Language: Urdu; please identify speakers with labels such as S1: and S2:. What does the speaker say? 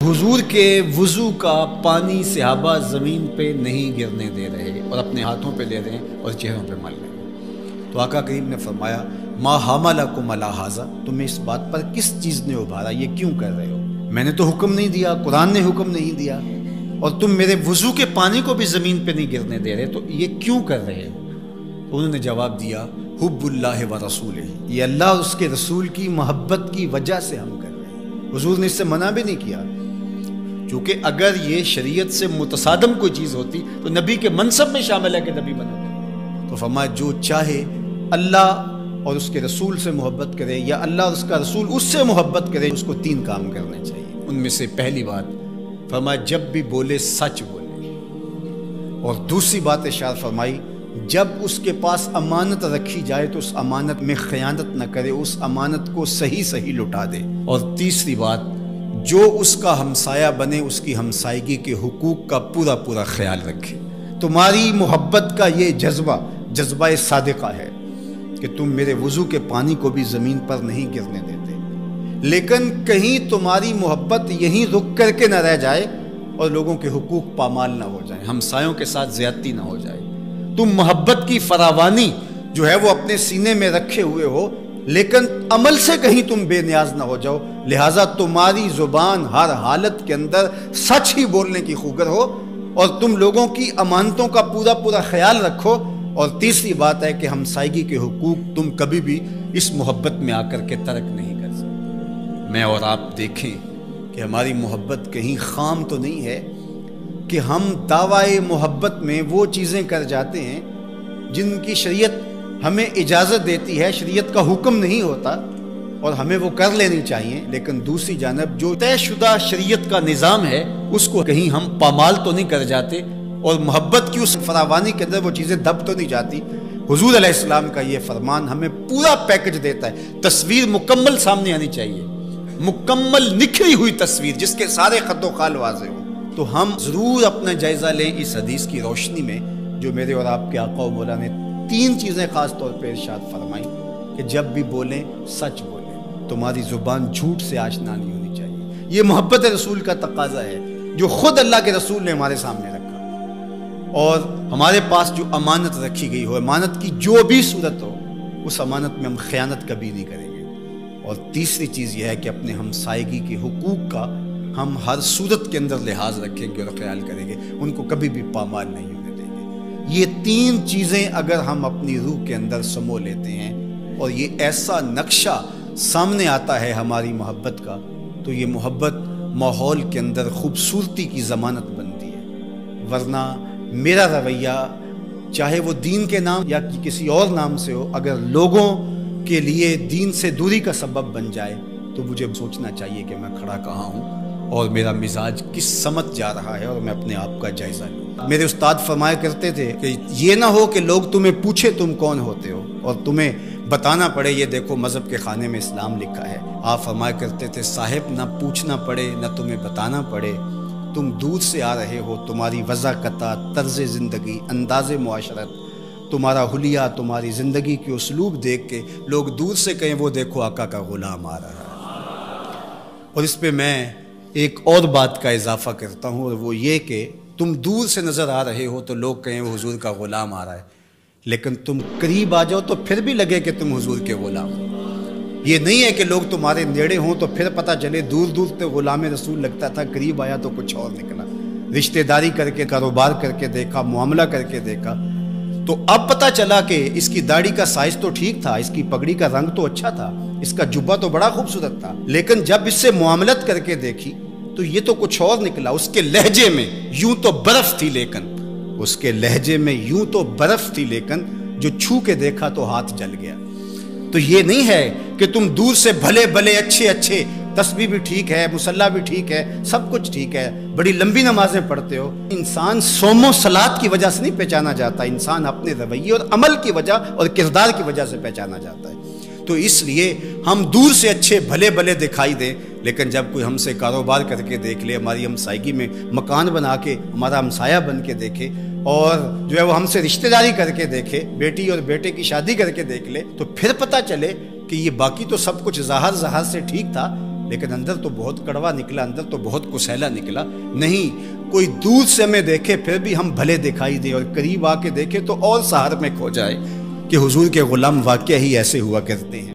S1: حضور کے وضو کا پانی صحابہ زمین پہ نہیں گرنے دے رہے اور اپنے ہاتھوں پہ لے رہے ہیں اور چہروں پہ مل رہے ہیں۔ تو آقا کریم نے فرمایا ما حملکم علی ھذا، تمہیں اس بات پر کس چیز نے ابھارا، یہ کیوں کر رہے ہو؟ میں نے تو حکم نہیں دیا، قرآن نے حکم نہیں دیا، اور تم میرے وضو کے پانی کو بھی زمین پہ نہیں گرنے دے رہے، تو یہ کیوں کر رہے ہو؟ تو انہوں نے جواب دیا حب اللہ و رسولہ، یہ اللہ اور اس کے رسول کی محبت کی وجہ سے ہم کر رہے ہیں۔ حضور نے اس سے منع بھی نہیں کیا، کیونکہ اگر یہ شریعت سے متصادم کوئی چیز ہوتی تو نبی کے منصب میں شامل ہے کہ نبی بنا دے۔ تو فرمایا جو چاہے اللہ اور اس کے رسول سے محبت کرے یا اللہ اور اس کا رسول اس سے محبت کرے، اس کو 3 کام کرنے چاہیے۔ ان میں سے پہلی بات فرمایا جب بھی بولے سچ بولے، اور دوسری بات ارشاد فرمائی جب اس کے پاس امانت رکھی جائے تو اس امانت میں خیانت نہ کرے، اس امانت کو صحیح لٹا دے، اور تیسری بات جو اس کا ہمسایہ بنے اس کی ہمسائیگی کے حقوق کا پورا خیال رکھے۔ تمہاری محبت کا یہ جذبہ صادقہ ہے کہ تم میرے وضو کے پانی کو بھی زمین پر نہیں گرنے دیتے، لیکن کہیں تمہاری محبت یہیں رک کر کے نہ رہ جائے اور لوگوں کے حقوق پامال نہ ہو جائیں، ہمسایوں کے ساتھ زیادتی نہ ہو جائے۔ تم محبت کی فراوانی جو ہے وہ اپنے سینے میں رکھے ہوئے ہو، لیکن عمل سے کہیں تم بے نیاز نہ ہو جاؤ، لہٰذا تمہاری زبان ہر حالت کے اندر سچ ہی بولنے کی خوگر ہو، اور تم لوگوں کی امانتوں کا پورا خیال رکھو، اور تیسری بات ہے کہ ہمسائیگی کے حقوق تم کبھی بھی اس محبت میں آ کر کے ترک نہیں کر سکتے۔ میں اور آپ دیکھیں کہ ہماری محبت کہیں خام تو نہیں ہے کہ ہم دعوی محبت میں وہ چیزیں کر جاتے ہیں جن کی شریعت ہمیں اجازت دیتی ہے، شریعت کا حکم نہیں ہوتا اور ہمیں وہ کر لینی چاہیے، لیکن دوسری جانب جو طے شدہ شریعت کا نظام ہے اس کو کہیں ہم پامال تو نہیں کر جاتے، اور محبت کی اس فراوانی کے اندر وہ چیزیں دب تو نہیں جاتی۔ حضور علیہ السلام کا یہ فرمان ہمیں پورا پیکج دیتا ہے، تصویر مکمل سامنے آنی چاہیے، مکمل نکھری ہوئی تصویر جس کے سارے خط و خال واضح ہوں۔ تو ہم ضرور اپنا جائزہ لیں اس حدیث کی روشنی میں جو میرے اور آپ کے آقا و مولا نے 3 چیزیں خاص طور پہ ارشاد فرمائیں کہ جب بھی بولیں سچ بولیں، تمہاری زبان جھوٹ سے آشنا نہیں ہونی چاہیے۔ یہ محبت رسول کا تقاضا ہے جو خود اللہ کے رسول نے ہمارے سامنے رکھا، اور ہمارے پاس جو امانت رکھی گئی ہو، امانت کی جو بھی صورت ہو، اس امانت میں ہم خیانت کبھی نہیں کریں گے۔ اور تیسری چیز یہ ہے کہ اپنے ہمسائیگی کے حقوق کا ہم ہر صورت کے اندر لحاظ رکھیں گے اور خیال کریں گے، ان کو کبھی بھی پامال نہیں ہونے دیں گے۔ یہ 3 چیزیں اگر ہم اپنی روح کے اندر سمو لیتے ہیں اور یہ ایسا نقشہ سامنے آتا ہے ہماری محبت کا، تو یہ محبت ماحول کے اندر خوبصورتی کی ضمانت بنتی ہے۔ ورنہ میرا رویہ چاہے وہ دین کے نام یا کسی اور نام سے ہو، اگر لوگوں کے لیے دین سے دوری کا سبب بن جائے تو مجھے سوچنا چاہیے کہ میں کھڑا کہاں ہوں اور میرا مزاج کس سمت جا رہا ہے، اور میں اپنے آپ کا جائزہ لوں۔ میرے استاد فرمایا کرتے تھے کہ یہ نہ ہو کہ لوگ تمہیں پوچھے تم کون ہوتے ہو اور تمہیں بتانا پڑے یہ دیکھو مذہب کے خانے میں اسلام لکھا ہے۔ آپ فرمایا کرتے تھے صاحب نہ پوچھنا پڑے نہ تمہیں بتانا پڑے، تم دور سے آ رہے ہو، تمہاری وضاقتہ، طرز زندگی، انداز معاشرت، تمہارا حلیہ، تمہاری زندگی کے اسلوب دیکھ کے لوگ دور سے کہیں وہ دیکھو آقا کا غلام آ رہا ہے۔ اور اس پہ میں ایک اور بات کا اضافہ کرتا ہوں، اور وہ یہ کہ تم دور سے نظر آ رہے ہو تو لوگ کہیں وہ حضور کا غلام آ رہا ہے، لیکن تم قریب آ جاؤ تو پھر بھی لگے کہ تم حضور کے غلام ہو۔ یہ نہیں ہے کہ لوگ تمہارے نیڑے ہوں تو پھر پتہ چلے دور تو غلام رسول لگتا تھا، قریب آیا تو کچھ اور نکلا، رشتہ داری کر کے، کاروبار کر کے دیکھا، معاملہ کر کے دیکھا تو اب پتہ چلا کہ اس کی داڑھی کا سائز تو ٹھیک تھا، اس کی پگڑی کا رنگ تو اچھا تھا، اس کا جبہ تو بڑا خوبصورت تھا، لیکن جب اس سے معاملت کر کے دیکھی تو یہ تو کچھ اور نکلا۔ اس کے لہجے میں یوں تو برف تھی، لیکن اس کے لہجے میں یوں تو برف تھی، لیکن جو چھو کے دیکھا تو ہاتھ جل گیا۔ تو یہ نہیں ہے کہ تم دور سے بھلے اچھے تسبیح بھی ٹھیک ہے، مصلی بھی ٹھیک ہے، سب کچھ ٹھیک ہے، بڑی لمبی نمازیں پڑھتے ہو۔ انسان صوم و صلات کی وجہ سے نہیں پہچانا جاتا، انسان اپنے رویے اور عمل کی وجہ اور کردار کی وجہ سے پہچانا جاتا ہے۔ تو اس لیے ہم دور سے اچھے بھلے دکھائی دیں، لیکن جب کوئی ہم سے کاروبار کر کے دیکھ لے، ہماری ہمسائیگی میں مکان بنا کے ہمارا ہمسایہ بن کے دیکھے، اور جو ہے وہ ہم سے رشتہ داری کر کے دیکھے، بیٹی اور بیٹے کی شادی کر کے دیکھ لے، تو پھر پتہ چلے کہ یہ باقی تو سب کچھ ظاہر سے ٹھیک تھا، لیکن اندر تو بہت کڑوا نکلا، اندر تو بہت کسیلا نکلا. نہیں، کوئی دور سے ہمیں دیکھے پھر بھی ہم بھلے دکھائی دیں، اور قریب آ کے دیکھے تو اور سحر میں کھو جائے کہ حضور کے غلام واقعہ ہی ایسے ہوا کرتے ہیں.